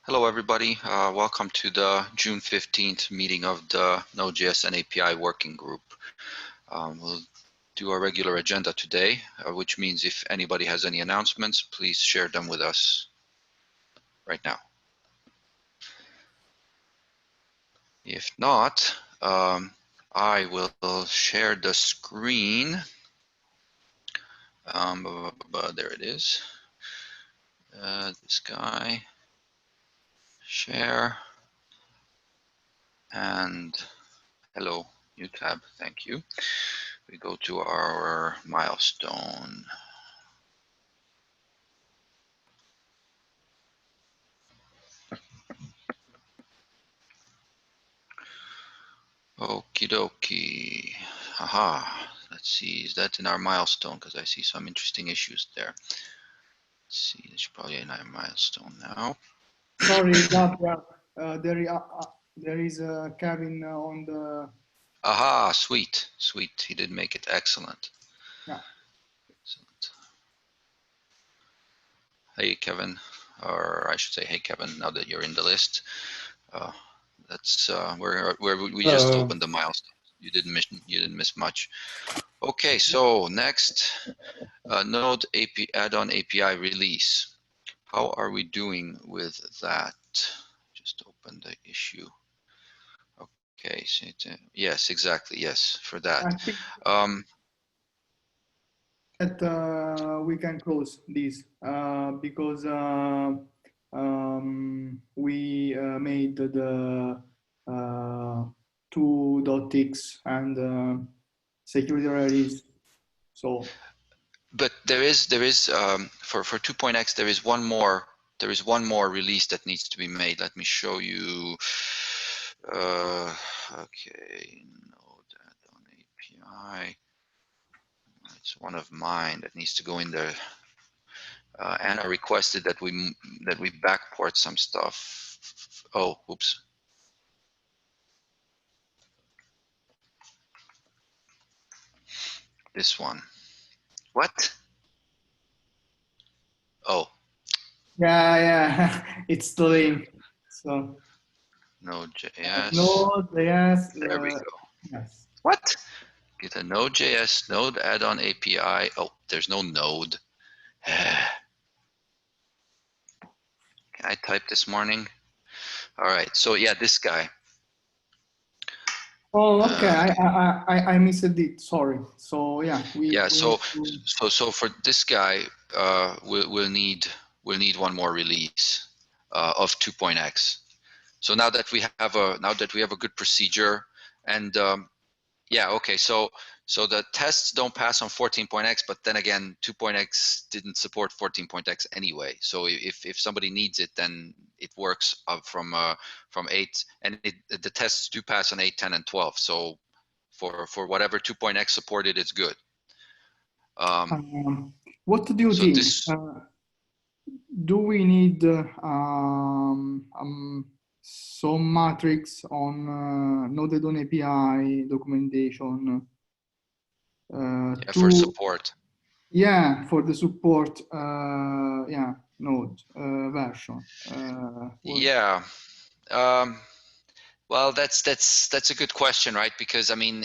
Hello, everybody. Welcome to the June 15th meeting of the Node.js and API Working Group. We'll do our regular agenda today, which means if anybody has any announcements, please share them with us right now. If not, I will share the screen. There it is. This guy. Share. And hello, new tab. Thank you. We go to our milestone. Okie dokie. Haha. Let's see, is that in our milestone? Because I see some interesting issues there. Let's see, it's probably in our milestone now. Sorry, Gabriel. There is Kevin on the. Aha, sweet, sweet. He did make it. Excellent. Yeah. Excellent. Hey, Kevin. Or I should say, hey, Kevin, now that you're in the list. That's where we just opened the milestone. You didn't miss much. Okay, so next, Node add-on API release. How are we doing with that? Just open the issue. Okay, so yes, exactly, yes, for that. I think that we can close this because we made the 2.x and security release. So. But there is for 2.x there is one more release that needs to be made. Let me show you. Okay, Node add-on API. It's one of mine that needs to go in there. Anna requested that we backport some stuff. Oh, oops. This one. What? Oh. Yeah, it's the link. So. Node.js. Node.js. There we go. Yes. What? Get a Node.js Node add-on API. Oh, there's no Node. Can I type this morning? All right. So yeah, this guy. Oh, okay. I missed it. Sorry. So yeah, so for this guy, we'll need one more release of 2.x. So now that we have a good procedure, and yeah, okay. So the tests don't pass on 14.x, but then again, 2.x didn't support 14.x anyway. So if somebody needs it, then it works from 8, and the tests do pass on 8, 10, and 12. So for whatever 2.x supported, it's good. What do you think? Do we need some matrix on Node add-on API documentation? For support. Yeah, for the support. Yeah, Node version. Yeah. Well, that's a good question, right? Because I mean,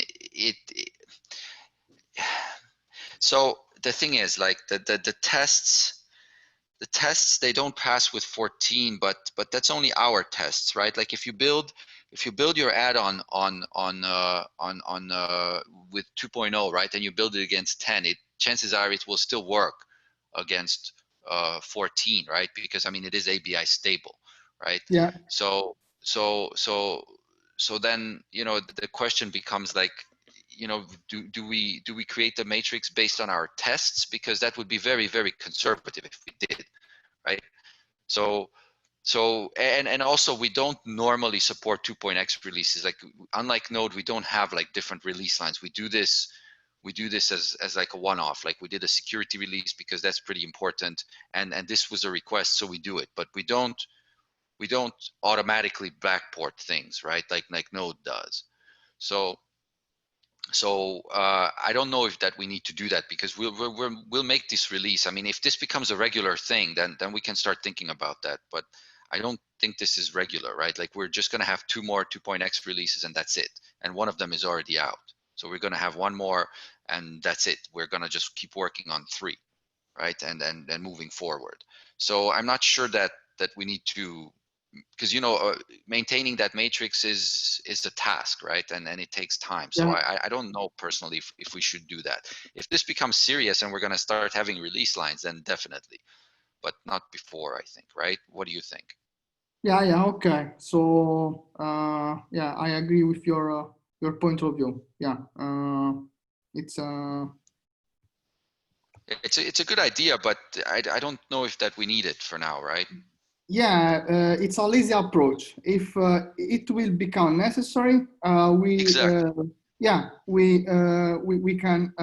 so the thing is, like the tests they don't pass with 14, but that's only our tests, right? Like if you build your add-on with 2.0, right, and you build it against 10, chances are it will still work against 14, right? Because I mean it is ABI stable, right? Yeah. So then the question becomes like, do we create the matrix based on our tests? Because that would be very, very conservative if we did, right? So and also we don't normally support 2.x releases. Like unlike Node, we don't have like different release lines. We do this as like a one-off. Like we did a security release because that's pretty important, and this was a request, so we do it. But we don't automatically backport things, right? Like Node does. So I don't know if that we need to do that, because we'll make this release. I mean, if this becomes a regular thing, then we can start thinking about that. But I don't think this is regular, right? Like we're just going to have 2 more 2.x releases and that's it. And one of them is already out. So we're going to have 1 more and that's it. We're going to just keep working on 3, right? And moving forward. So I'm not sure that we need to, because maintaining that matrix is a task, right? And it takes time. So Yeah. I don't know personally if we should do that. If this becomes serious and we're going to start having release lines, then definitely, but not before, I think, right? What do you think? Yeah, okay. So yeah, I agree with your point of view. Yeah, it's It's a good idea, but I don't know if that we need it for now, right? yeah, it's a lazy approach. If it will become necessary, we Exactly. yeah we can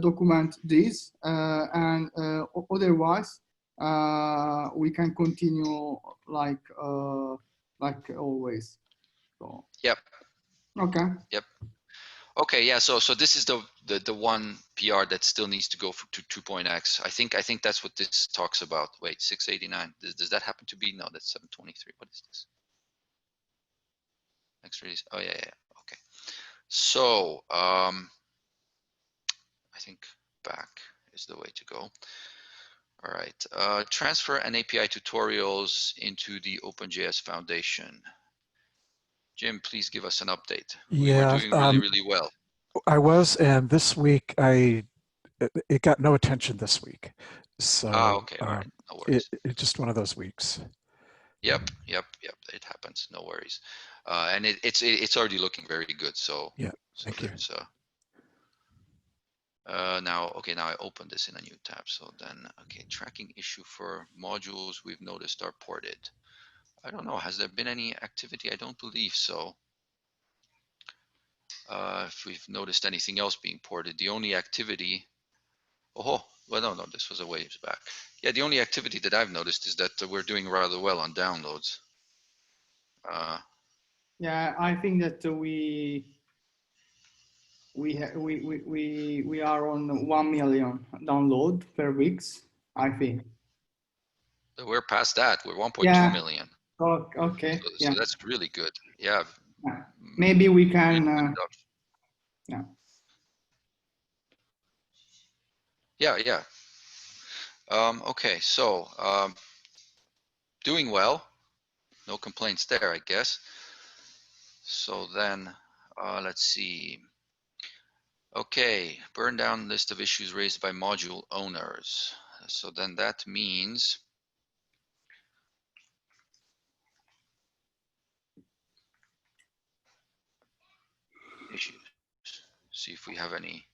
document this, and otherwise we can continue like always. So Yep. okay. Yep. Okay, yeah. So this is the one PR that still needs to go to 2.x. I think that's what this talks about. Wait, 689. Does that happen to be? No, that's 723. What is this? Next release. Oh yeah. Okay. So I think back is the way to go. All right. Transfer an API tutorials into the OpenJS Foundation. Jim, please give us an update. We were Yeah, doing really well. I was, and this week it got no attention this week. So Okay. All right. No worries. it's just one of those weeks. Yep. It happens. No worries. And it's already looking very good. So Yeah, thank you. there's now I open this in a new tab. So then tracking issue for modules we've noticed are ported. I don't know. Has there been any activity? I don't believe so. If we've noticed anything else being ported, the only activity. Oh, well, no, this was a ways back. Yeah, the only activity that I've noticed is that we're doing rather well on downloads. Yeah, I think that we are on 1 million download per weeks, I think. We're past that. We're 1.2 Yeah. million. Okay. So Yeah. that's really good. Yeah. Yeah. Maybe we Really can. good adoption. Yeah. Yeah. Okay, so doing well. No complaints there, I guess. So then, let's see. Okay, burn down list of issues raised by module owners. So then that means issues. See if we have any.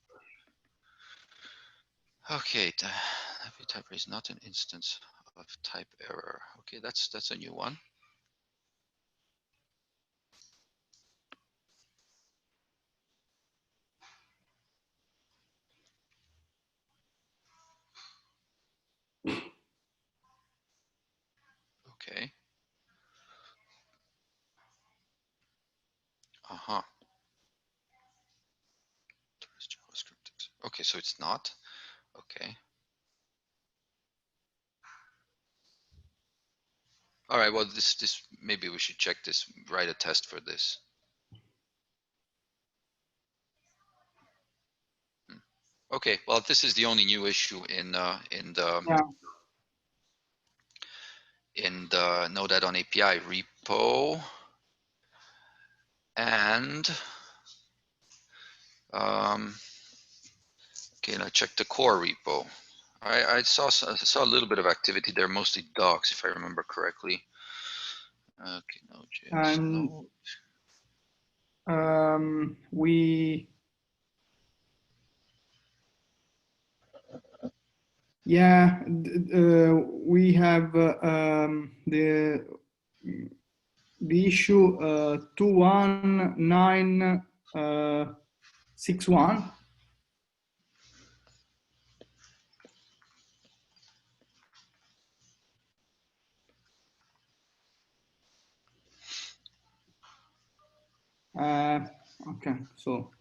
Okay, type raise not an instance of type error. Okay, that's a new one. Okay. Uh-huh. JavaScript. Okay, so it's not. Okay. All right, well, this maybe we should check this, write a test for this. Okay, well, this is the only new issue in the Yeah. Node on API repo, and okay, now check the core repo. I saw a little bit of activity there, mostly docs, if I remember correctly. Okay, Node.js, And Node. we. Yeah, we have the issue 21961. Okay, so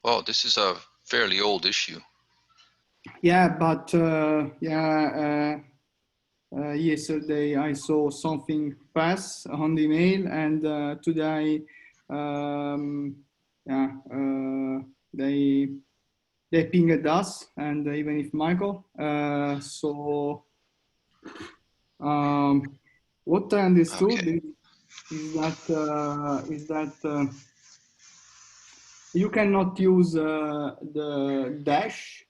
Oh, this is a fairly old issue. Yeah, but yesterday I saw something pass on the email, and today, yeah, they pinged us, and even if Michael. So what I understood Okay. is that you cannot use the dash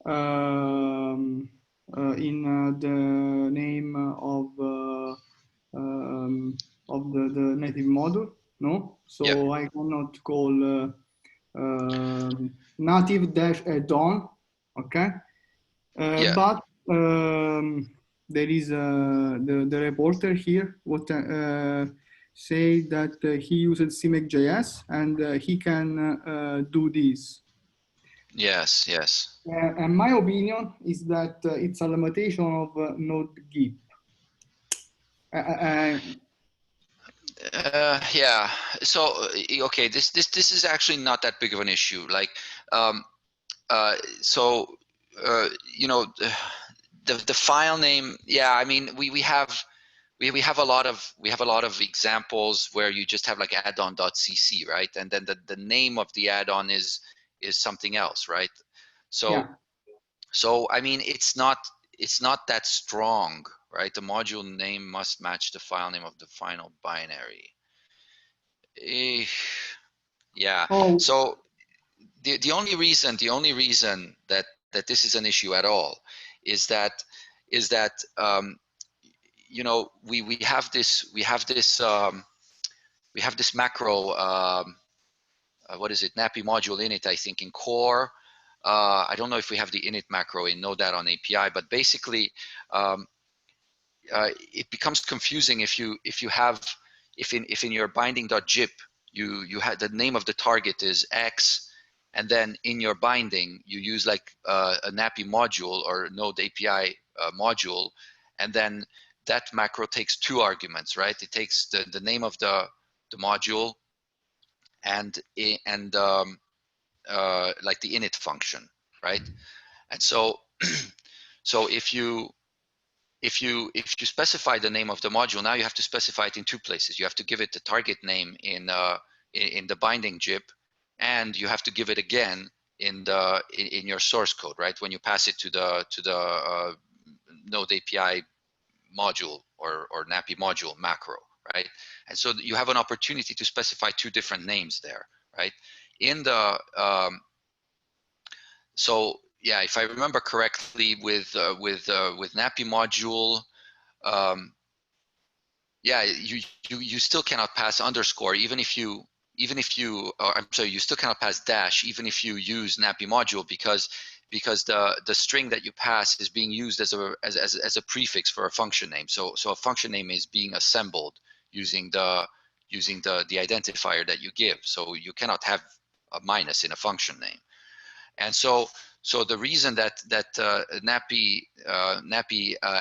in the name of the native module. No, Yeah. so I cannot call native dash add-on. Okay, Yeah. but there is the reporter here. What say that he used CMake.js and he can do this. Yes. Yes. And my opinion is that it's a limitation of Node.js. Uh, Yeah. So okay, this is actually not that big of an issue. Like, um, so you know, the file name. Yeah. I mean, we have a lot of examples where you just have like addon.cc, right? And then the name of the add-on is something else, right? So yeah. I mean, it's not that strong, right? The module name must match the file name of the final binary. Eh, yeah. Oh, So the only reason that this is an issue at all is that you know, we have this macro, what is it, nappy module init, I think, in core. I don't know if we have the init macro in Node.js API, but basically um, it becomes confusing if you have, if in your binding.jip you had the name of the target is X, and then in your binding you use like a nappy module or Node API module, and then that macro takes two arguments, right? It takes the name of the module and like the init function, right? And so so if you specify the name of the module, now you have to specify it in two places. You have to give it the target name in the binding JIP, and you have to give it again in your source code, right? When you pass it to the Node API module or nappy module macro, right? And so you have an opportunity to specify two different names there, right? In the so yeah, if I remember correctly, with nappy module, um, yeah, you still cannot pass underscore even if you I'm sorry, you still cannot pass dash even if you use nappy module, because the string that you pass is being used as a prefix for a function name. So a function name is being assembled using the identifier that you give. So you cannot have a minus in a function name. And so the reason that nappy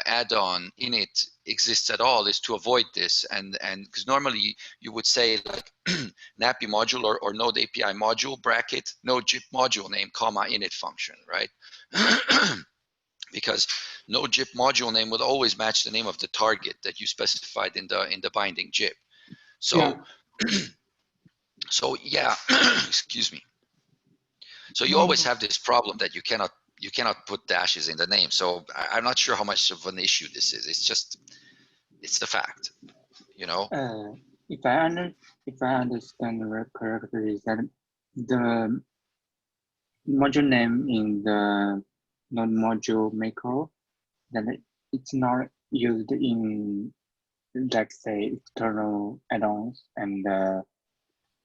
add-on init exists at all is to avoid this, and because normally you would say like nappy module or Node API module bracket Node JIP module name comma init function, right? Because Node JIP module name would always match the name of the target that you specified in the binding JIP. yeah. So so yeah, excuse me. So you always No, have this problem that you cannot put dashes in the name. So I'm not sure how much of an issue this is. It's the fact, you know. Uh, if I under if I understand correctly, is that the module name in the node module macro, that it's not used in, let's say, external add-ons, and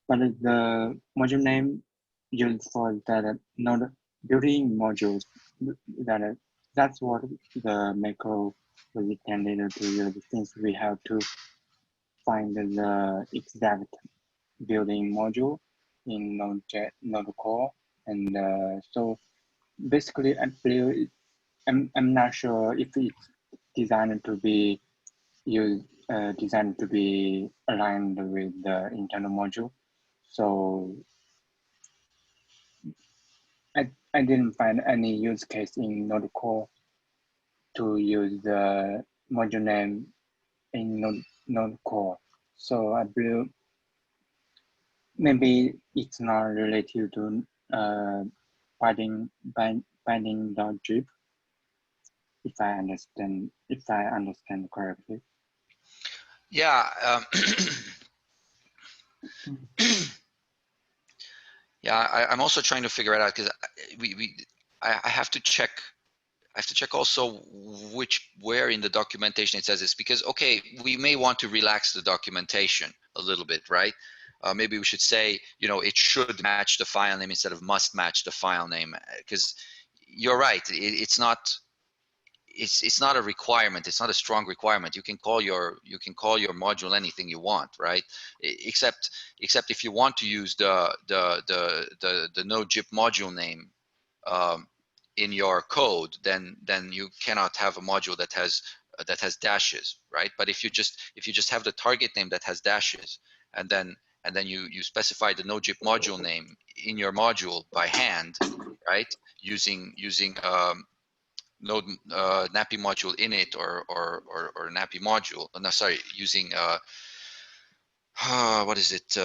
but the module name used for that node built-in modules, that that's what the macro was intended to use, since we have to find the exact building module in Node Core, and so basically, I believe I'm not sure if it's designed to be designed to be aligned with the internal module. So I I didn't find any use case in Node Core to use the module name in Node Core. So I believe maybe it's not related to binding.zip, if I understand correctly. Yeah. Yeah, I'm also trying to figure it out because I have to check. I have to check also where in the documentation it says this, because okay, we may want to relax the documentation a little bit, right? Maybe we should say, you know, it should match the file name instead of must match the file name, because you're right. It's not. It's not a requirement. It's not a strong requirement. You can call your module anything you want, right? Except if you want to use the Node.js module name in your code, then you cannot have a module that has dashes, right? But if you just have the target name that has dashes, and then you specify the Node.js module name in your module by hand, right? Using Node NAPI module init or NAPI module. No, sorry, using what is it?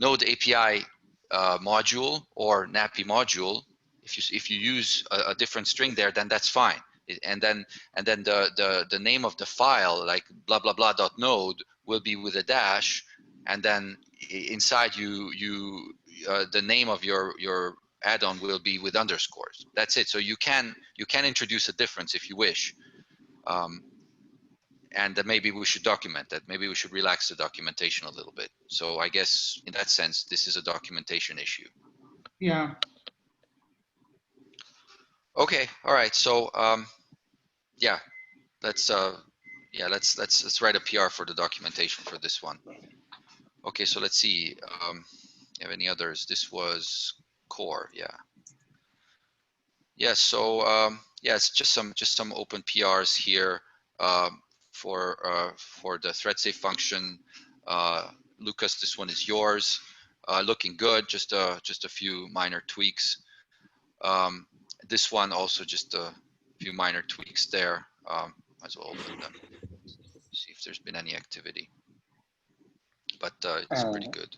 Node API module or NAPI module. If you use a different string there, then that's fine. And then the name of the file, like blah blah blah dot node, will be with a dash, and then inside the name of your add-on will be with underscores. That's it. So you can introduce a difference if you wish. And that maybe we should document that. Maybe we should relax the documentation a little bit. So I guess in that sense, this is a documentation issue. Yeah. Okay. All right. So yeah, let's write a PR for the documentation for this one. Okay. So let's see. You have any others? This was core. Yeah. Yeah. So yeah, it's just some open PRs here for the thread safe function. Lucas, this one is yours. Looking good. Just a few minor tweaks. This one also just a few minor tweaks there. Might as well open them. See if there's been any activity. But it's pretty good.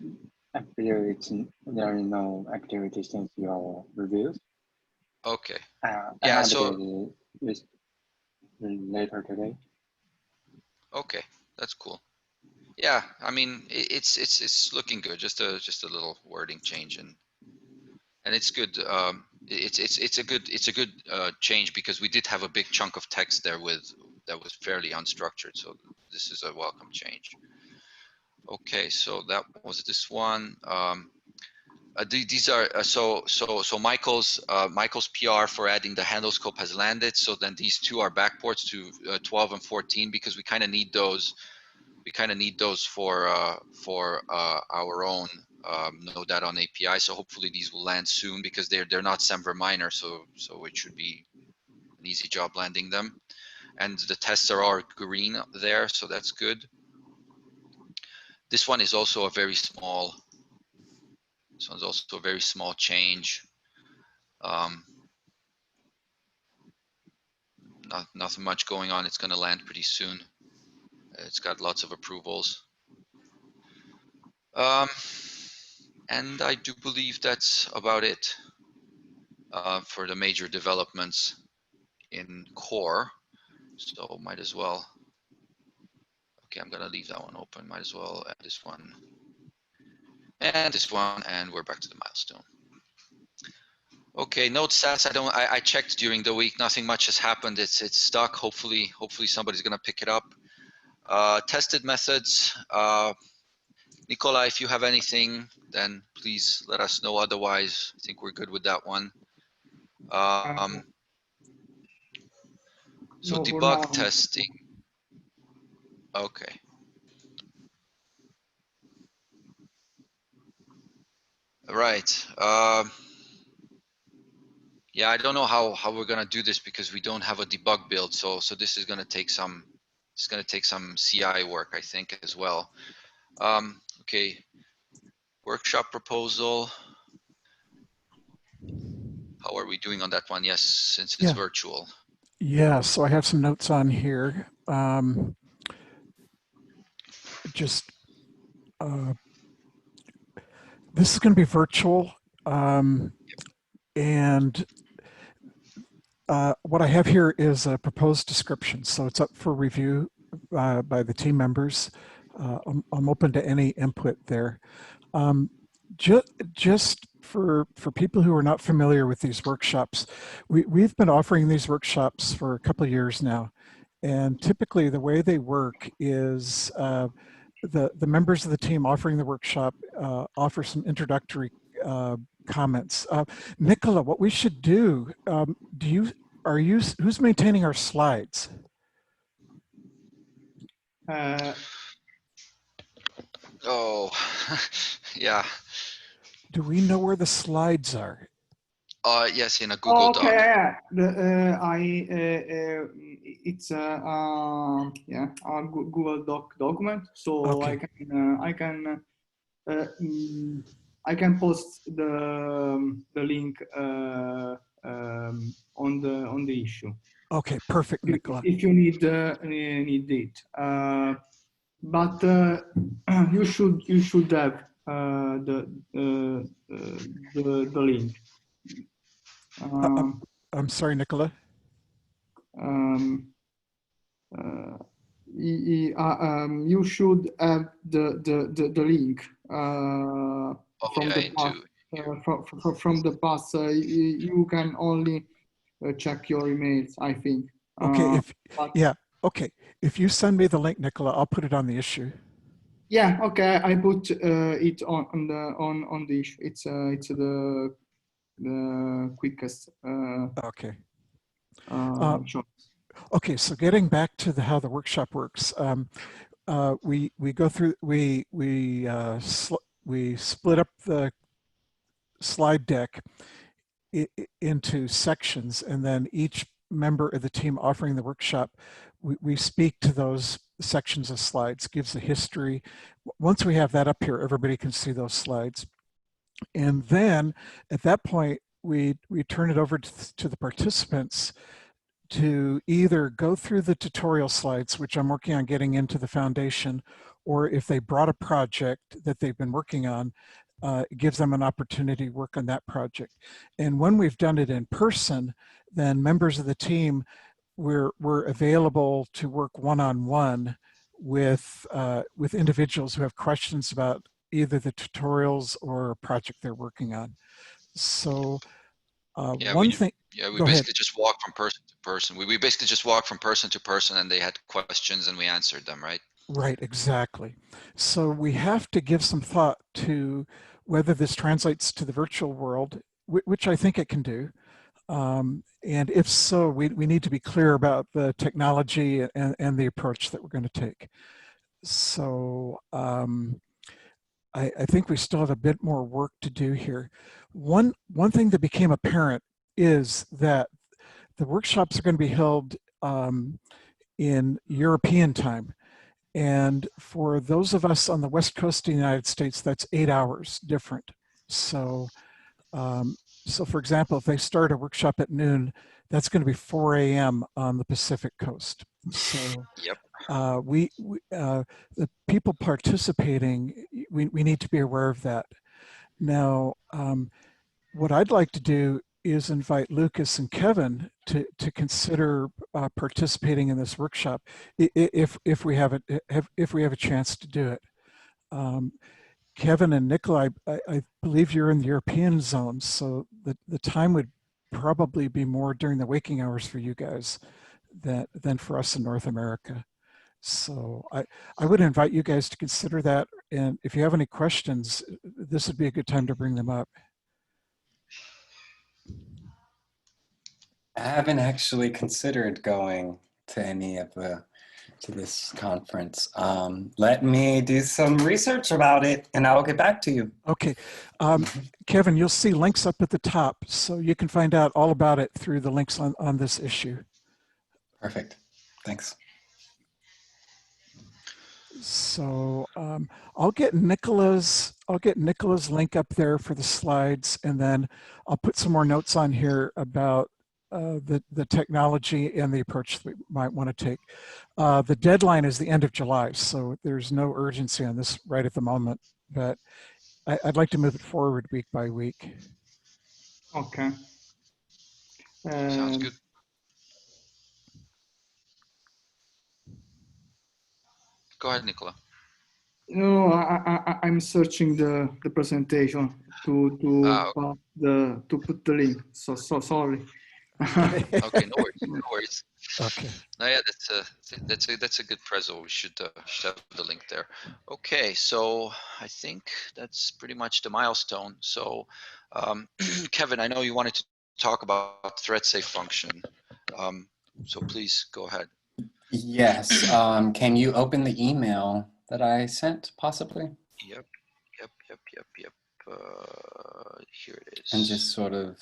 I believe there is no activity since your reviews. Okay. I Yeah. updated this later today. Okay, that's cool. Yeah, I mean it's looking good. Just a little wording change, and it's good. It's a good change, because we did have a big chunk of text there that was fairly unstructured. So this is a welcome change. Okay, so that was this one. These are so Michael's PR for adding the handle scope has landed. So then these two are backports to 12 and 14, because we kind of need those. We kind of need those for our own Node add-on API. So hopefully these will land soon, because they're not Semver minor, so it should be an easy job landing them. And the tests are all green there, so that's good. This one is also a very small. This one's also a very small change. Nothing much going on. It's going to land pretty soon. It's got lots of approvals. And I do believe that's about it for the major developments in core. So might as well. Okay, I'm going to leave that one open. Might as well add this one and this one, and we're back to the milestone. Okay, Node stats. I checked during the week. Nothing much has happened. It's stuck. Hopefully somebody's going to pick it up. Tested methods. Nicola, if you have anything, then please let us know. Otherwise, I think we're good with that one. So No, for debug now. testing. Okay. All right. Yeah, I don't know how we're gonna do this, because we don't have a debug build. So this is gonna take some. It's gonna take some CI work, I think, as well. Okay. Workshop proposal. How are we doing on that one? Yes, since it's Yeah. virtual. Yeah, so I have some notes on here. This is going to be virtual. And what I have here is a proposed description. So it's up for review by the team members. I'm open to any input there. Just for people who are not familiar with these workshops, we've been offering these workshops for a couple of years now. And typically the way they work is the members of the team offering the workshop offer some introductory comments. Nicola, what we should do, who's maintaining our slides? Oh, yeah. Do we know where the slides are? Yes, in a Google Doc. Yeah. It's yeah, a Google Doc document. So Okay. I can post the link on the issue. Okay, perfect, Nicola. If you need it, but you should have the link. I'm sorry, Nicola. You should have the link from the past. You can only check your emails, I think. Okay, okay. If you send me the link, Nicola, I'll put it on the issue. Yeah, okay. I put it on the issue. It's the quickest. Okay. Choice. Okay, so getting back to how the workshop works, we go through we split up the slide deck into sections, and then each member of the team offering the workshop, we speak to those sections of slides, gives a history. Once we have that up here, everybody can see those slides. And then at that point, we turn it over to the participants to either go through the tutorial slides, which I'm working on getting into the foundation, or if they brought a project that they've been working on, it gives them an opportunity to work on that project. And when we've done it in person, then members of the team, we're available to work one-on-one with individuals who have questions about either the tutorials or a project they're working on. So one thing. Yeah, we basically just walk from person to person. We basically just walk from person to person, and they had questions and we answered them, right? Right, exactly. So we have to give some thought to whether this translates to the virtual world, which I think it can do. And if so, we need to be clear about the technology and the approach that we're going to take. So I think we still have a bit more work to do here. One thing that became apparent is that the workshops are going to be held in European time. And for those of us on the West Coast of the United States, that's 8 hours different. So, so for example, if they start a workshop at noon, that's going to be 4 a.m. on the Pacific Coast. So yep. The people participating, we need to be aware of that. Now, what I'd like to do is invite Lucas and Kevin to consider participating in this workshop if we have a chance to do it. Kevin and Nicola, I believe you're in the European zone, so the time would probably be more during the waking hours for you guys than for us in North America. So I would invite you guys to consider that, and if you have any questions, this would be a good time to bring them up. I haven't actually considered going to any of to this conference. Let me do some research about it and I'll get back to you. Okay. Kevin, you'll see links up at the top, so you can find out all about it through the links on this issue. Perfect. Thanks. So I'll get Nicola's link up there for the slides, and then I'll put some more notes on here about the technology and the approach that we might want to take. The deadline is the end of July, so there's no urgency on this right at the moment, but I'd like to move it forward week by week. Okay. Sounds good. Go ahead, Nicola. No, I'm searching the presentation to put the link. So sorry. Okay, no worries. No worries. Okay. No, yeah, that's a good preso. We should have the link there. Okay, so I think that's pretty much the milestone. So, Kevin, I know you wanted to talk about thread safe function. So please go ahead. Yes. Can you open the email that I sent, possibly? Yep. Here it is. And just sort of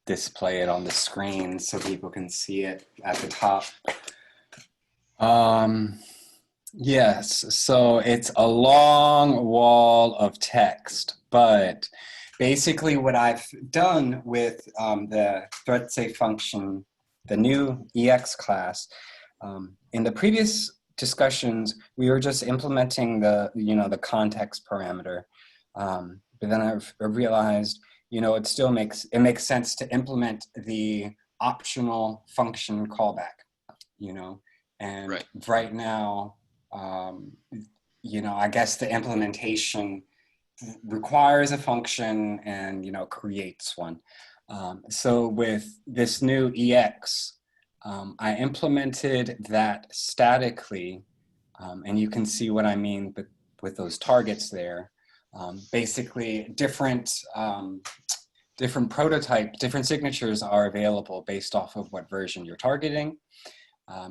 display it on the screen so people can see it at the top. Yes, so it's a long wall of text, but basically what I've done with the thread safe function, the new EX class, in the previous discussions, we were just implementing the context parameter. But then I've realized, it still makes sense to implement the optional function callback, and right now, I guess the implementation requires a function and, creates one. So with this new EX, I implemented that statically, and you can see what I mean with those targets there. Basically, different signatures are available based off of what version you're targeting.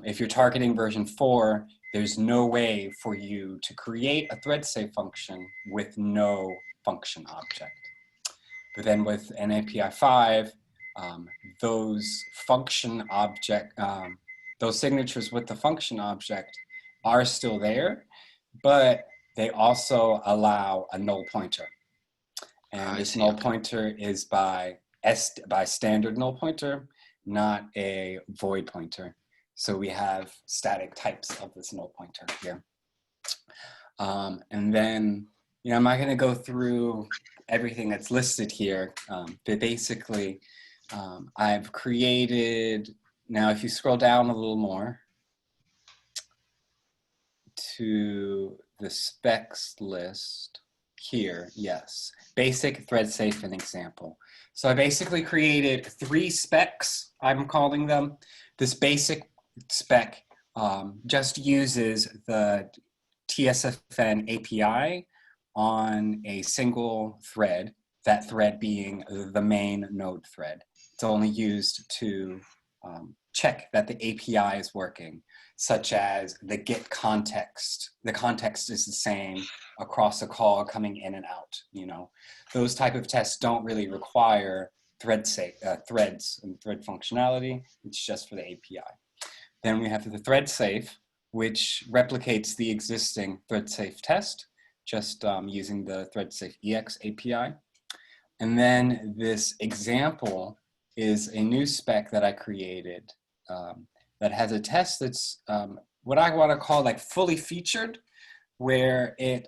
If you're targeting version 4, there's no way for you to create a thread safe function with no function object. But then with an API 5, those signatures with the function object are still there, but they also allow a null pointer. And this null pointer is by standard null pointer, not a void pointer. So we have static types of this null pointer here. And then, I'm not going to go through everything that's listed here, but basically, I've created, now if you scroll down a little more to the specs list here, yes, basic thread safe and example. So I basically created 3 specs, I'm calling them. This basic spec just uses the TSFN API on a single thread, that thread being the main node thread. It's only used to check that the API is working, such as the get context. The context is the same across a call coming in and out. Those type of tests don't really require threads and thread functionality. It's just for the API. Then we have the thread safe, which replicates the existing thread safe test, just using the thread safe EX API. And then this example is a new spec that I created that has a test that's what I want to call like fully featured, where it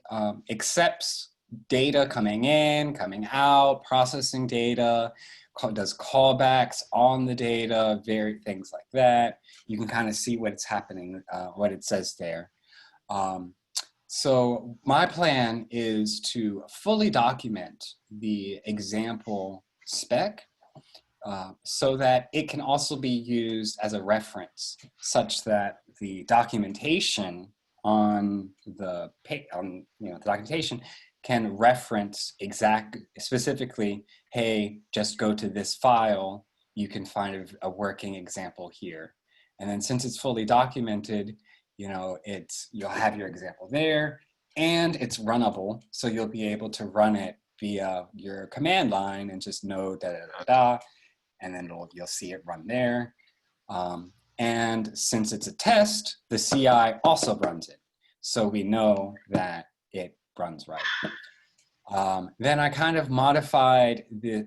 accepts data coming in, coming out, processing data, does callbacks on the data, things like that. You can kind of see what's happening, what it says there. So my plan is to fully document the example spec so that it can also be used as a reference, such that the documentation on the documentation can reference specifically, hey, just go to this file, you can find a working example here. And then since it's fully documented, you'll have your example there, and it's runnable, so you'll be able to run it via your command line and just node and then you'll see it run there. And since it's a test, the CI also runs it. so we know that it runs right. Then I kind of modified the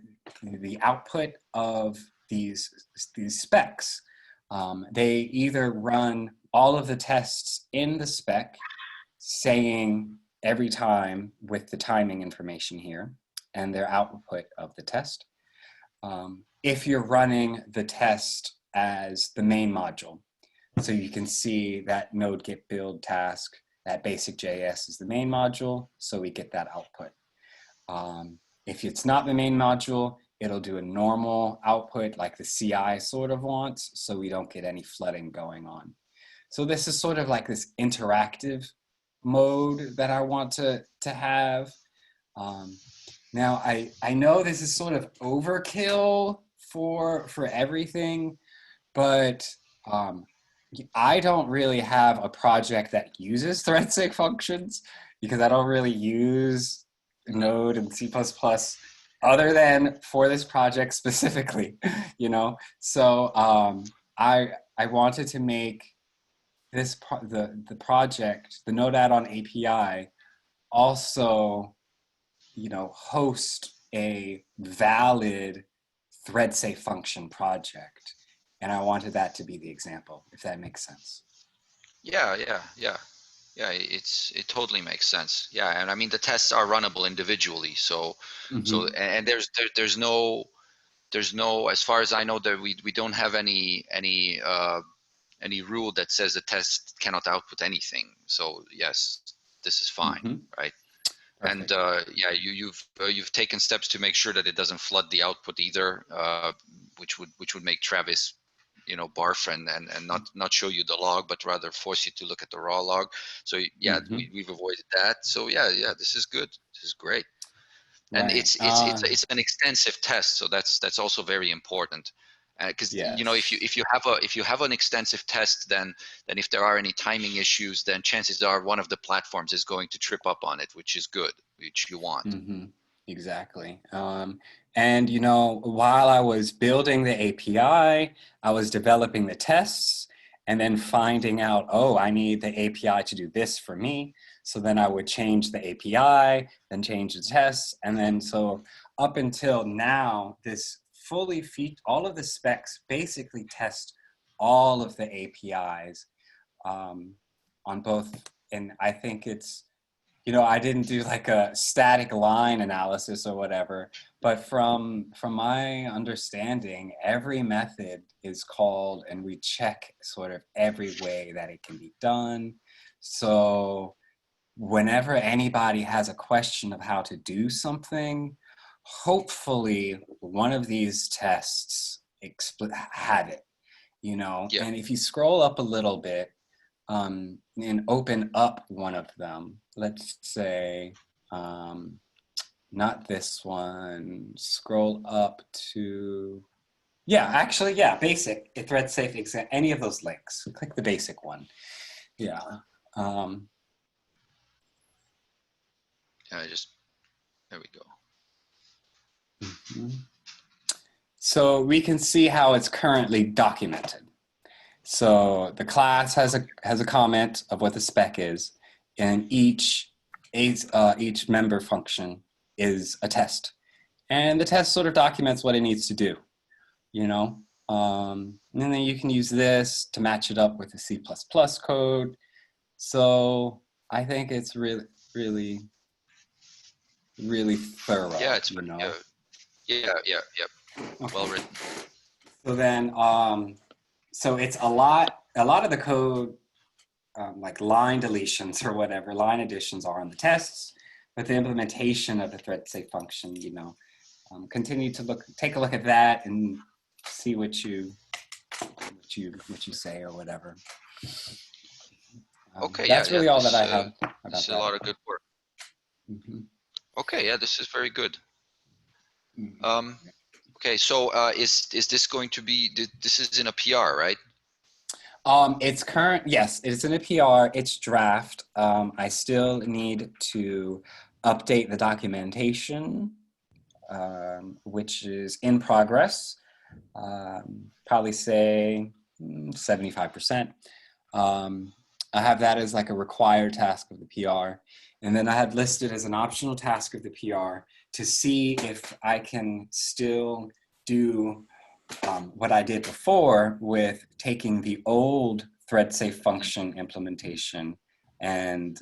output of these specs. They either run all of the tests in the spec, saying every time with the timing information here, and their output of the test. If you're running the test as the main module, so you can see that node get build task, that basic JS is the main module, so we get that output. If it's not the main module, it'll do a normal output like the CI sort of wants, so we don't get any flooding going on. So this is sort of like this interactive mode that I want to have. Now, I know this is sort of overkill for everything, but I don't really have a project that uses thread-safe functions because I don't really use Node and C++ other than for this project specifically, you know? So I wanted to make this the project, the Node add-on API, also, you know, host a valid thread-safe function project. And I wanted that to be the example, if that makes sense. Yeah, it totally makes sense. Yeah, and I mean the tests are runnable individually. So and there's no as far as I know that we don't have any rule that says the test cannot output anything. So yes, this is fine, right? Perfect. And yeah, you've taken steps to make sure that it doesn't flood the output either, which would make Travis, you know, barf and not show you the log, but rather force you to look at the raw log. So yeah, we've avoided that. So yeah, this is good. This is great. And Right. it's an extensive test, so that's also very important. Because you know, if you have an extensive test, then if there are any timing issues, then chances are one of the platforms is going to trip up on it, which is good, which you want. Exactly. And you know, while I was building the API, I was developing the tests and then finding out, oh, I need the API to do this for me. So then I would change the API, then change the tests. And then so up until now, this fully all of the specs basically test all of the APIs on both. And I think it's, you know, I didn't do like a static line analysis or whatever, but from my understanding, every method is called and we check sort of every way that it can be done. So whenever anybody has a question of how to do something, hopefully one of these tests had it, you know? Yeah. And if you scroll up a little bit, and open up one of them. Let's say, not this one, scroll up to, basic, thread safe, any of those links, click the basic one. Yeah. Yeah, there we go. So we can see how it's currently documented. So the class has a comment of what the spec is, and each member function is a test, and the test sort of documents what it needs to do, you know. And then you can use this to match it up with the C++ code. So I think it's really thorough. Yeah, it's you know. Yeah. Okay. Well written. So then, so it's a lot of the code, like line deletions or whatever, line additions are on the tests, but the implementation of the thread safe function, you know, continue to take a look at that and see what you say or whatever. Okay, that's really all that I have about this is that. a lot of good work. Okay, yeah, this is very good. Okay, so is this going to be, this is in a PR, right? It's yes, it's in a PR, it's draft. I still need to update the documentation, which is in progress. Probably say 75%. I have that as like a required task of the PR. And then I had listed as an optional task of the PR to see if I can still do what I did before with taking the old thread safe function implementation and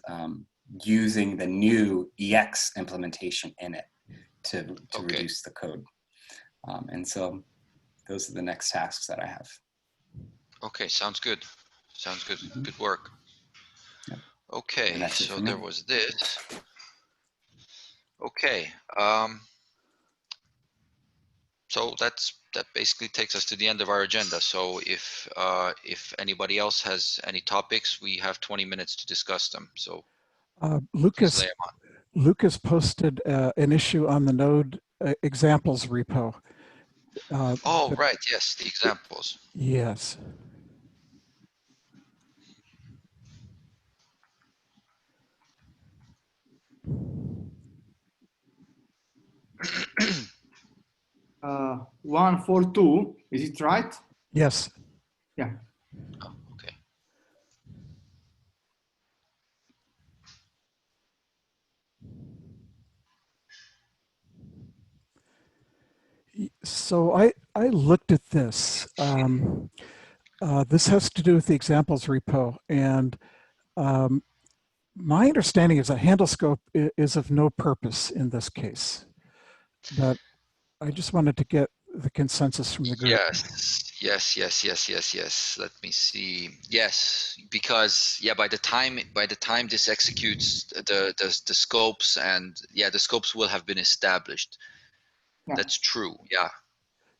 using the new EX implementation in it to reduce the code. And so those are the next tasks that I have. Okay, sounds good. Sounds good. Mm-hmm. Good work. Yep. Okay, so there was this. Okay, so that basically takes us to the end of our agenda. So if anybody else has any topics, we have 20 minutes to discuss them. So please lay them on. Lucas posted an issue on the Node examples repo. Oh, right. Yes, the examples. Yes. Uh, 142, is it right? Yes. Yeah. Oh, okay. So I looked at this. This has to do with the examples repo, and my understanding is that handle scope is of no purpose in this case, but I just wanted to get the consensus from the group. Yes. Let me see. Yes, because yeah, by the time this executes, the scopes and the scopes will have been established. Yeah. That's true. Yeah.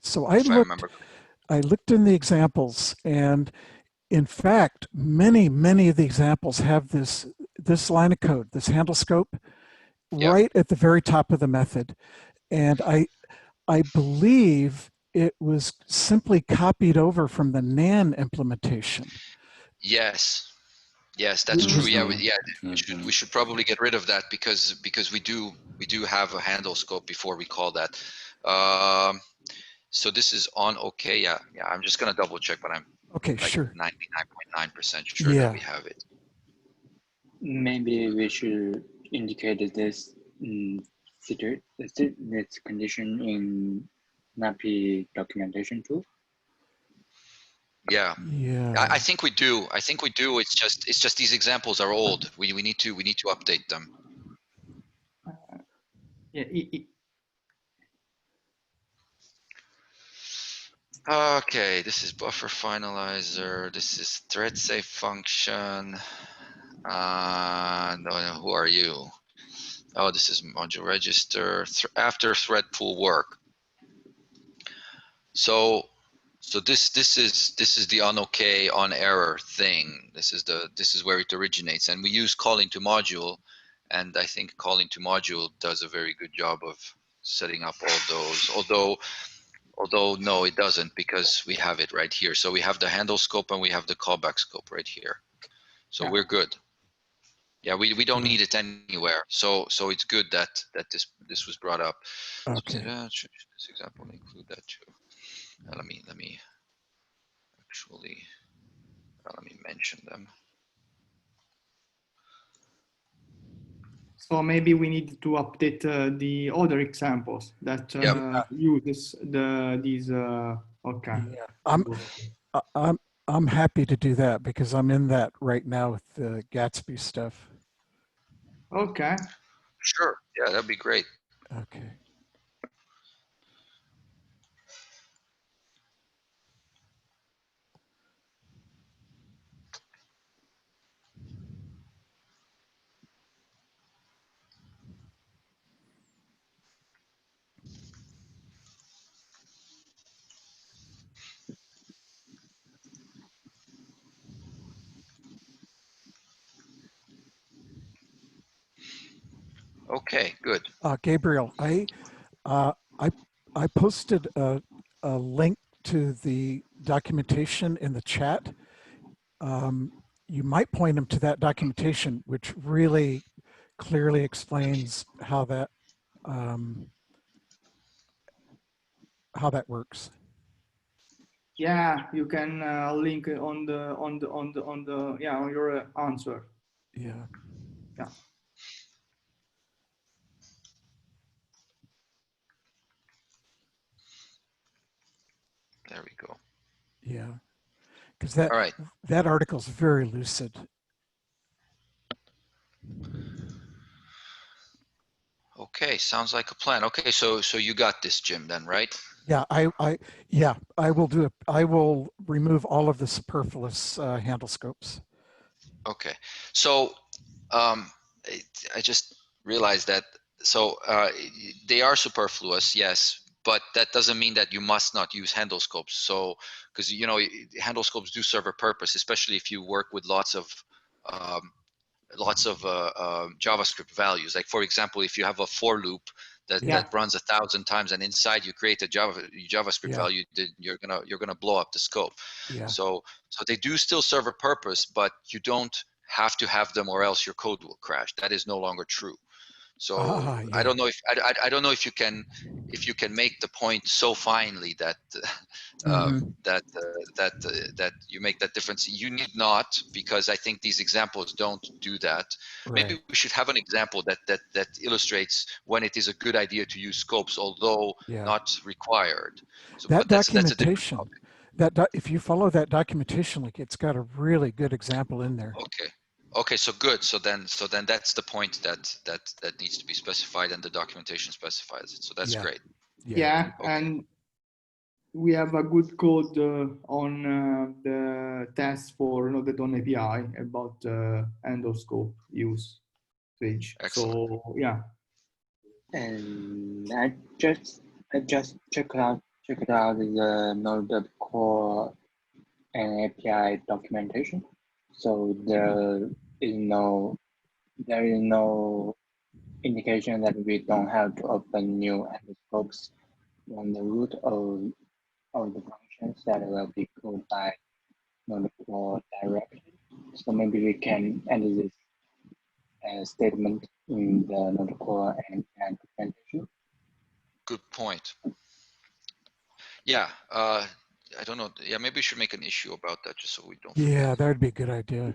So I remember. I looked in the examples, and in fact, many of the examples have this line of code, this handle scope, right at the very top of the method. And I believe it was simply copied over from the NaN implementation. Yes, that's true. Mm-hmm. We should probably get rid of that because we do have a handle scope before we call that. So this is on. Okay, yeah. I'm just gonna double check, but I'm Okay, like sure. 99.9% sure that we have it. Maybe we should indicate this this condition in NAPI documentation too. Yeah. Yeah. I think we do. It's just these examples are old. We need to update them. Yeah. Okay, this is buffer finalizer. This is thread safe function. No, who are you? Oh, this is module register after thread pool work. So this is the on okay on error thing. This is where it originates, and we use calling to module, and I think calling to module does a very good job of setting up all those. Although no, it doesn't, because we have it right here. So we have the handle scope and we have the callback scope right here. So we're good. Yeah, we don't need it anywhere. So it's good that this was brought up. Okay. So should this example include that too? Let me actually let me mention them. So maybe we need to update the other examples that uses these. Okay. Yeah. I'm happy to do that because I'm in that right now with the Gatsby stuff. Okay. Sure. Yeah, that'd be great. Okay. Okay, good. Gabriel, I posted a link to the documentation in the chat. You might point them to that documentation, which really clearly explains how that works. Yeah, you can link it on on your answer. Yeah. Yeah. There we go. Yeah. Because that, All right. that article is very lucid. Okay, sounds like a plan. Okay, so you got this, Jim, then, right? Yeah, I will do it. I will remove all of the superfluous handle scopes. Okay, so I just realized that. So they are superfluous, yes, but that doesn't mean that you must not use handle scopes. So because handle scopes do serve a purpose, especially if you work with um, lots of JavaScript values. Like for example, if you have a for loop that, Yeah. that runs 1,000 times, and inside you create a JavaScript Yeah. value, then you're gonna blow up the scope. Yeah. So they do still serve a purpose, but you don't have to have them, or else your code will crash. That is no longer true. So I Yeah. don't know if I don't know if you can make the point so finely that Mhm. that you make that difference. You need not, because I think these examples don't do that. Maybe Right. we should have an example that illustrates when it is a good idea to use scopes, although Yeah. not required. So, That but that's a different documentation, topic. if you follow that documentation link, it's got a really good example in there. Okay. Okay, so good. So then that's the point that needs to be specified, and the documentation specifies it. So that's Yeah. great. Yeah, Okay. and we have a good code on the test for Node.js API about endoscope use page. Excellent. So yeah. And I just checked out the Node core and API documentation. So there is no indication that we don't have to open new scopes on the root of the functions that will be called by Node core directly. So maybe we can add this statement in the Node core and documentation. Good point. Yeah. I don't know. Yeah, maybe we should make an issue about that, just so we don't forget. Yeah, that would be a good idea.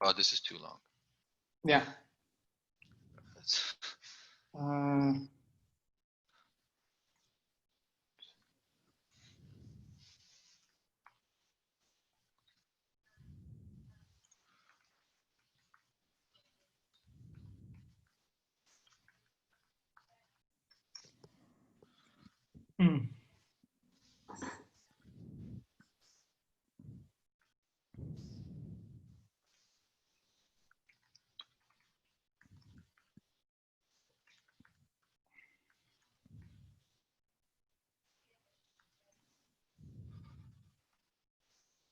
Oh, this is too long. Yeah. That's- hmm.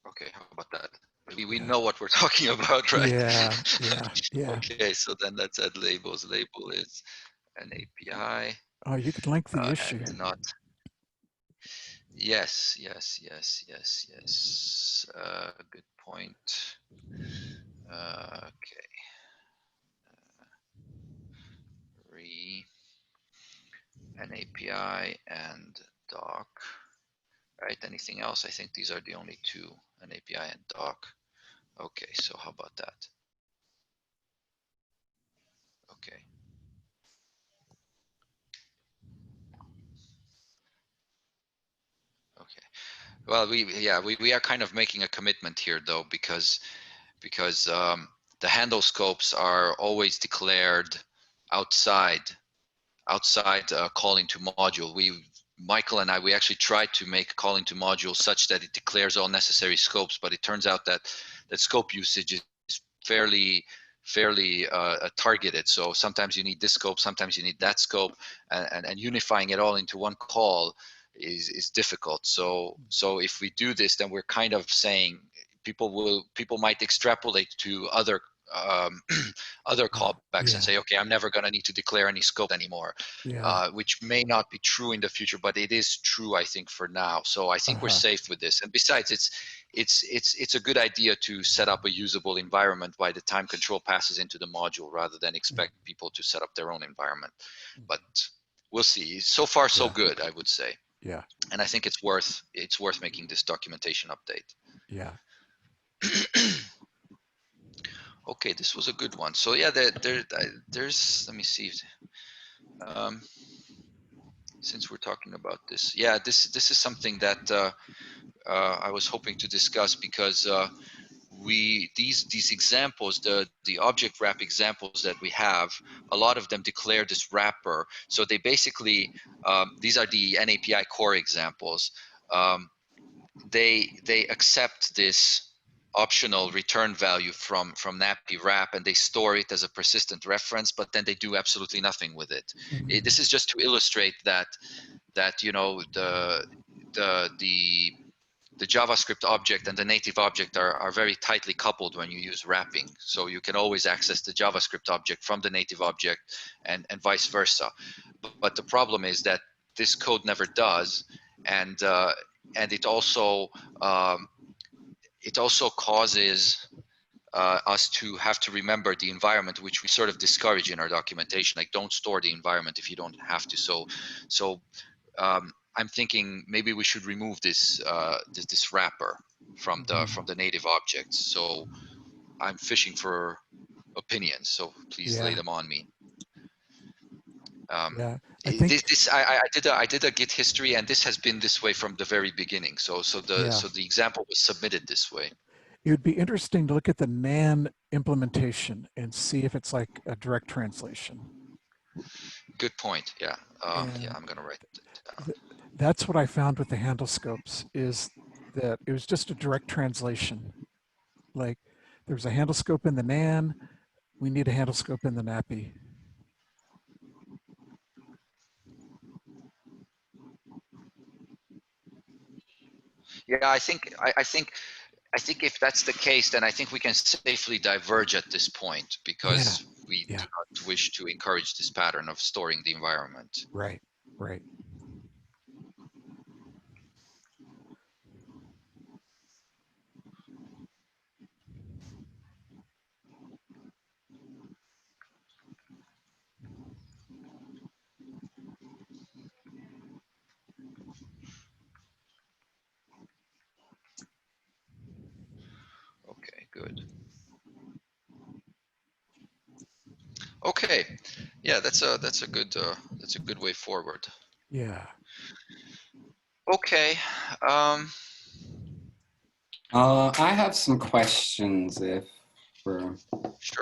Okay, how about that? We know what we're talking about, right? Yeah. Yeah. Yeah. Okay, so then let's add labels. Label is an API, Oh, you could link the issue. and not. Yes, yes, yes, yes, yes. Good point. Okay. Re an API and doc. Right? Anything else? I think these are the only two: an API and doc. Okay, so how about that? Okay. Okay. Well, we are kind of making a commitment here, though, because the handle scopes are always declared outside calling to module. Michael and I, we actually tried to make calling to module such that it declares all necessary scopes, but it turns out that scope usage is fairly targeted. So sometimes you need this scope, sometimes you need that scope, and unifying it all into one call is difficult. So if we do this, then we're kind of saying people might extrapolate to other other callbacks and say, okay, I'm never going to need to declare any scope anymore, Yeah. which may not be true in the future, but it is true, I think, for now. So I think we're safe with this. And besides, it's a good idea to set up a usable environment by the time control passes into the module, rather than expect people to set up their own environment. But we'll see. So far, so good, I would say. Yeah. And I think it's worth making this documentation update. Yeah. Okay, this was a good one. So yeah, there's let me see. Since we're talking about this, yeah, this is something that I was hoping to discuss, because these examples, the object wrap examples that we have, a lot of them declare this wrapper. So they basically, these are the NAPI core examples. They accept this optional return value from NAPI wrap, and they store it as a persistent reference, but then they do absolutely nothing with it. This is just to illustrate that you know the JavaScript object and the native object are very tightly coupled when you use wrapping. So you can always access the JavaScript object from the native object, and vice versa. But the problem is that this code never does, and it also causes us to have to remember the environment, which we sort of discourage in our documentation. Like, don't store the environment if you don't have to. So I'm thinking maybe we should remove this this wrapper from the native objects. So I'm fishing for opinions. So please lay them on me. Yeah, I think I did a Git history, and this has been this way from the very beginning. So the example was submitted this way. it would be interesting to look at the NaN implementation and see if it's like a direct translation. Good point. Yeah. Yeah, I'm gonna write it down. That's what I found with the handle scopes, is that it was just a direct translation. Like, there's a handle scope in the NaN, we need a handle scope in the NAPI. Yeah, I think if that's the case, then I think we can safely diverge at this point, because we do not wish to encourage this pattern of storing the environment. Right, right. Okay, good. Okay, yeah, that's a good way forward. Yeah. Okay. I have some questions if we're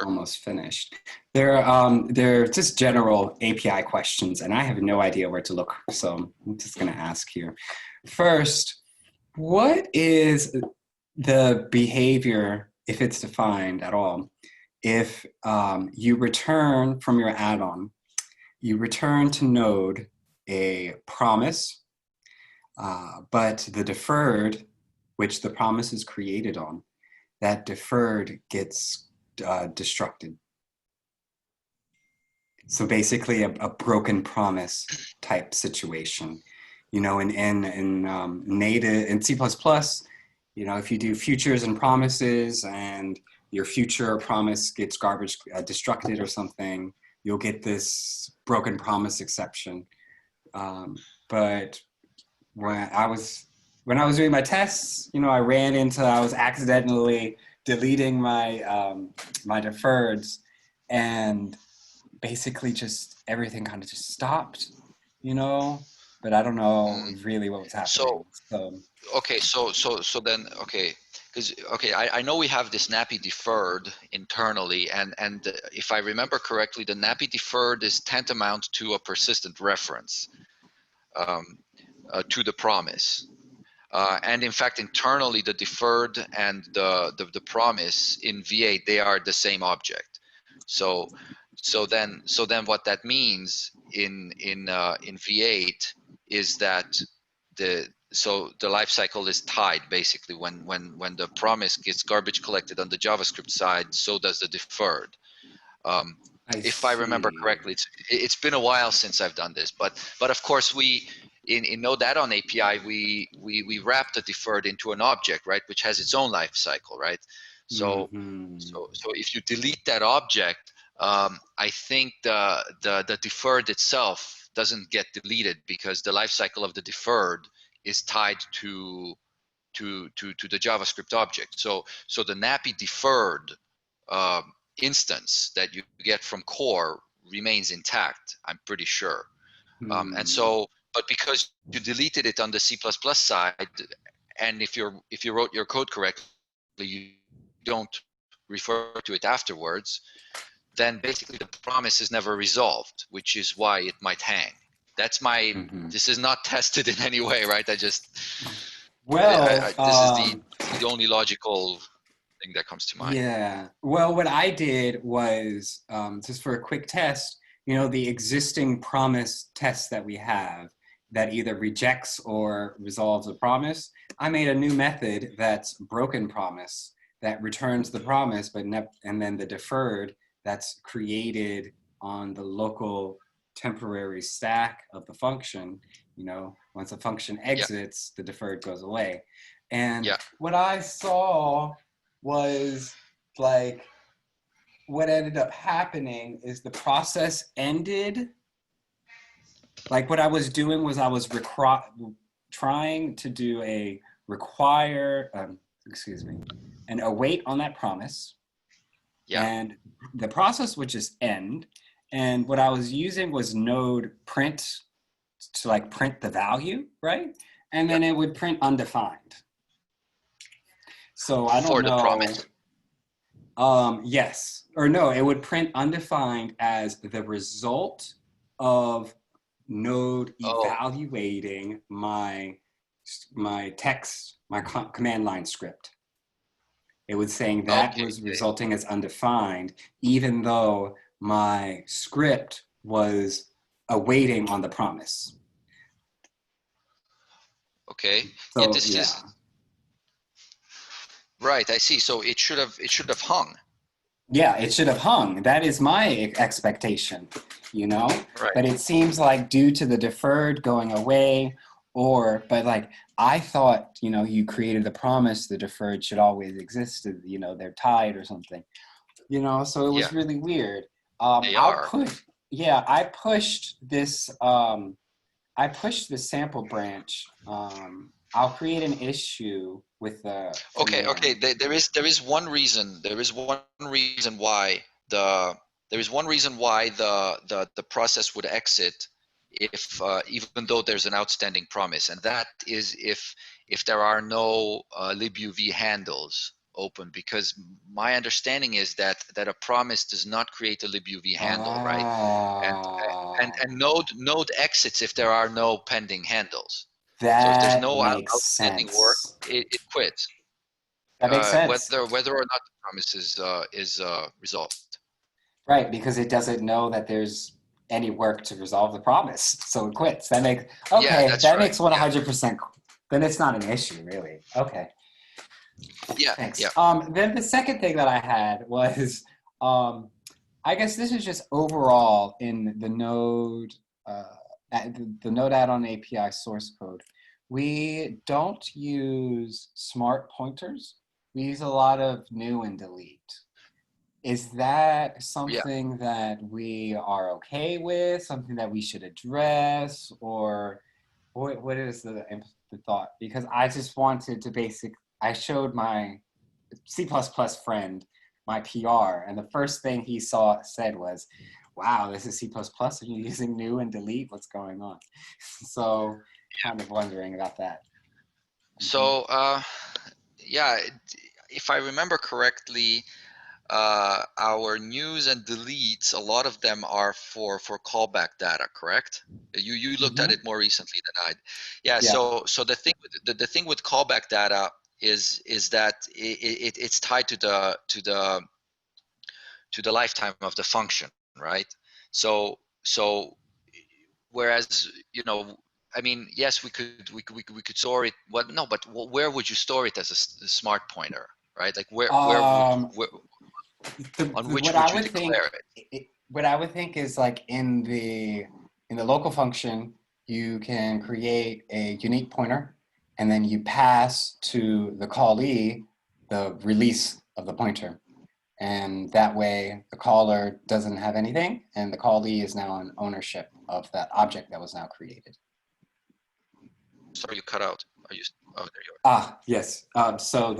almost finished. They're just general API questions, and I have no idea where to look, so I'm just going to ask here. First, what is the behavior, if it's defined at all, if you return from your add-on, you return to Node a promise, but the deferred, which the promise is created on, that deferred gets destructed. So basically a broken promise type situation. You know, in native, in C++, you know, if you do futures and promises and your future promise gets garbage destructed or something, you'll get this broken promise exception. But when I was doing my tests, you know, I was accidentally deleting my my deferreds, and basically just everything kind of just stopped, you know. But I don't know really what was happening. So then, okay, because I know we have this NAPI deferred internally, and if I remember correctly, the NAPI deferred is tantamount to a persistent reference to the promise. And in fact, internally, the deferred and the promise in V8, they are the same object. So then what that means in V8 is that so the life cycle is tied basically. When the promise gets garbage collected on the JavaScript side, so does the deferred. If I remember correctly, it's been a while since I've done this, but of course we in Node add-on API we wrap the deferred into an object, right, which has its own life cycle, right? So so if you delete that object, I think the deferred itself doesn't get deleted because the life cycle of the deferred is tied to the JavaScript object. So the nappy deferred instance that you get from core remains intact, I'm pretty sure. And so, but because you deleted it on the C++ side, and if you wrote your code correctly, you don't refer to it afterwards, then basically the promise is never resolved, which is why it might hang. That's my. This is not tested in any way, right? I just. Well, this is the only logical thing that comes to mind. Yeah. Well, what I did was just for a quick test, you know, the existing promise test that we have that either rejects or resolves a promise, I made a new method that's broken promise that returns the promise, but and then the deferred that's created on the local temporary stack of the function. You know, once a function exits, the deferred goes away. And what I saw was like what ended up happening is the process ended. Like what I was doing was I was trying to do a an await on that promise. And the process would just end. And what I was using was node print to like print the value, right? And then it would print undefined. So I don't know. For the promise? Yes, or no, it would print undefined as the result of node evaluating my text, my command line script. It was saying that was resulting as undefined, even though my script was awaiting on the promise. Okay. So, this is right. I see. So it should have hung. Yeah, it should have hung. That is my expectation, you know? Right. But it seems like due to the deferred going away, but like I thought, you know, you created the promise, the deferred should always exist, you know, they're tied or something, you know? So it was really weird. I pushed this sample branch. I'll create an issue with the Okay. There is one reason why the process would exit if even though there's an outstanding promise, and that is if there are no libuv handles open, because my understanding is that a promise does not create a libuv handle, right? And node exits if there are no pending handles. So if there's no outstanding work, it quits. That makes sense. Whether or not the promise is resolved. Right, because it doesn't know that there's any work to resolve the promise, so it quits. That makes that makes 100%. Then it's not an issue, really. Okay. Yeah. Thanks. Yeah. Then the second thing that I had was, I guess this is just overall in the Node, the Node add-on API source code. We don't use smart pointers. We use a lot of new and delete. Is that something that we are okay with, something that we should address, or what is the thought? Because I just wanted to I showed my C++ friend my PR, and the first thing he said was, wow, this is C++, are you using new and delete? What's going on? So kind of wondering about that. So if I remember correctly, our news and deletes, a lot of them are for callback data, correct? You looked at it more recently than I. Yeah. So the thing with callback data is that it's tied to the lifetime of the function, right? So whereas, you know, I mean, yes, we could store it. Well, no, but where would you store it as a smart pointer, right? Like where Um, where on which what I would you would think, declare it? what I would think is like in the local function, you can create a unique pointer, and then you pass to the callee the release of the pointer, and that way the caller doesn't have anything, and the callee is now in ownership of that object that was now created. Sorry, you cut out. Are you? Oh, there you Ah, yes. So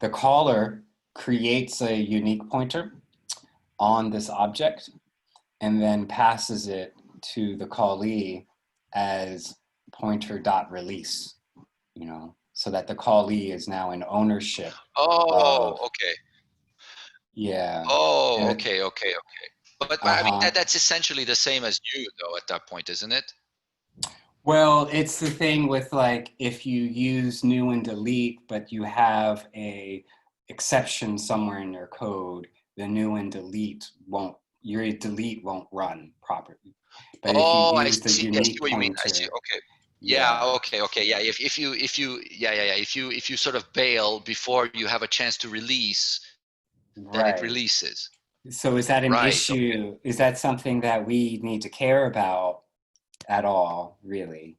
the caller creates a unique pointer on this object and then passes it to the callee as pointer.release, you know, so that the callee is now in ownership are. of, Oh, okay. yeah. Oh, And okay, okay, okay. But I mean uh-huh. that's essentially the same as you though at that point, isn't it? Well, it's the thing with like, if you use new and delete, but you have a exception somewhere in your code, the new and delete won't, your delete won't run properly. But if you Oh, I use the see. I see unique what you mean. I see. pointer, Okay. Yeah. yeah, Okay. Okay. Yeah. Yeah. If you sort of bail before you have a chance to release, then it right. releases. So is that an Right. Okay. issue? Is that something that we need to care about at all, really?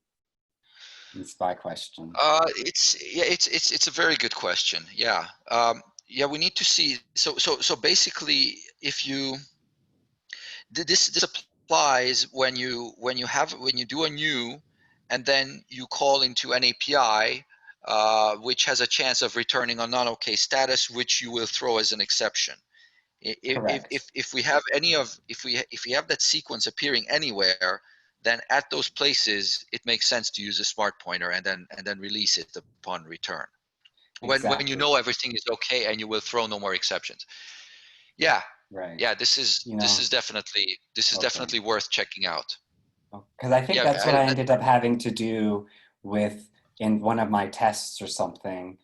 It's my question. It's a very good question. Yeah. Yeah. We need to see. So basically, if you this applies when you do a new, and then you call into an API, which has a chance of returning a non-OK status, which you will throw as an exception. Correct. If we have if we have that sequence appearing anywhere, then at those places it makes sense to use a smart pointer and then release it upon return. When you Exactly. know everything is okay and you will throw no more exceptions. Yeah, Right. yeah. This You is know, is definitely this is okay. definitely worth checking out. Because I think Yeah, that's what I ended up having to do with in one of my tests or something.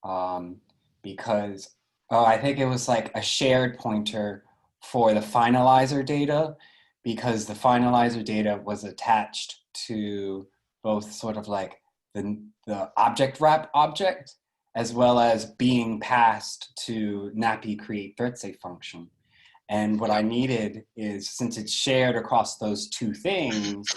Um, because I think it was like a shared pointer for the finalizer data, because the finalizer data was attached to both sort of like the object wrap object as well as being passed to nappy create thread safe function. And what yeah, I needed is, since it's shared across those two things,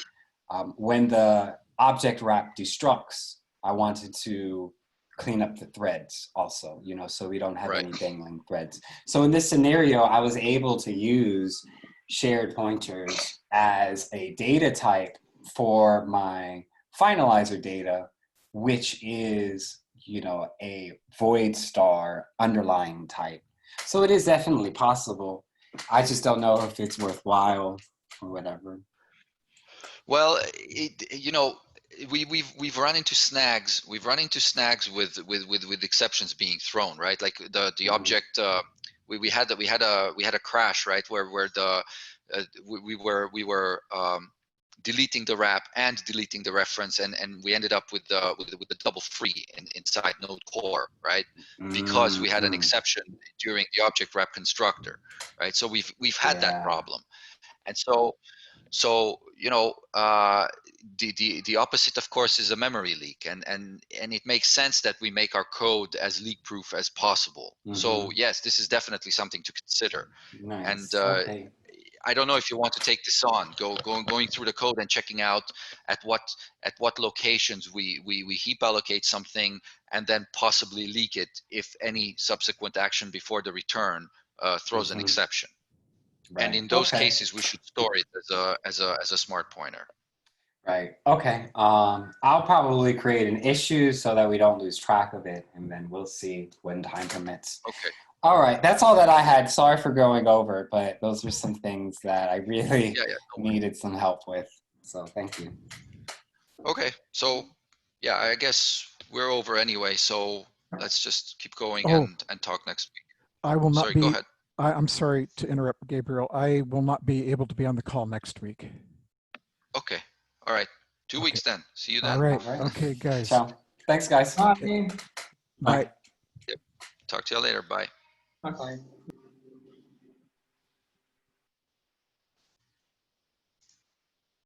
when the object wrap destructs, I wanted to clean up the threads also, you know, so we don't have right. any dangling threads. So in this scenario, I was able to use shared pointers as a data type for my finalizer data, which is, you know, a void star underlying type. So it is definitely possible. I just don't know if it's worthwhile or whatever. Well, we've run into snags. We've run into snags with exceptions being thrown, right? Like the Mhm. object. We had a crash, right? Where the we were deleting the wrap and deleting the reference, and we ended up with the double free inside node core, right? Because we had an Mhm. exception during the object wrap constructor, right? So we've had that Yeah. problem, and so the opposite, of course, is a memory leak, and it makes sense that we make our code as leak proof as possible. So Mhm. yes, this is definitely something to consider. And Nice. Okay. I don't know if you want to take this on, going through the code and checking out at what locations we heap allocate something, and then possibly leak it if any subsequent action before the return throws an Mhm. exception. And Right. in those Okay. cases, we should store it as a smart pointer. Right. Okay. I'll probably create an issue so that we don't lose track of it, and then we'll see when time permits. Okay. All right. That's all that I had. Sorry for going over, but those are some things that I really Yeah, yeah. No worries. needed some help with. So thank you. Okay. So, yeah, I guess we're over anyway. So let's just keep going Oh, and talk next week. I will not Sorry. Go be, ahead. I'm sorry to interrupt, Gabriel. I will not be able to be on the call next week. Okay. All right. 2 Okay. weeks then. See you All then. right. All right. Okay, guys. Ciao. Thanks, guys. Bye. Bye. Bye. Yep. Talk to you later. Bye. Bye.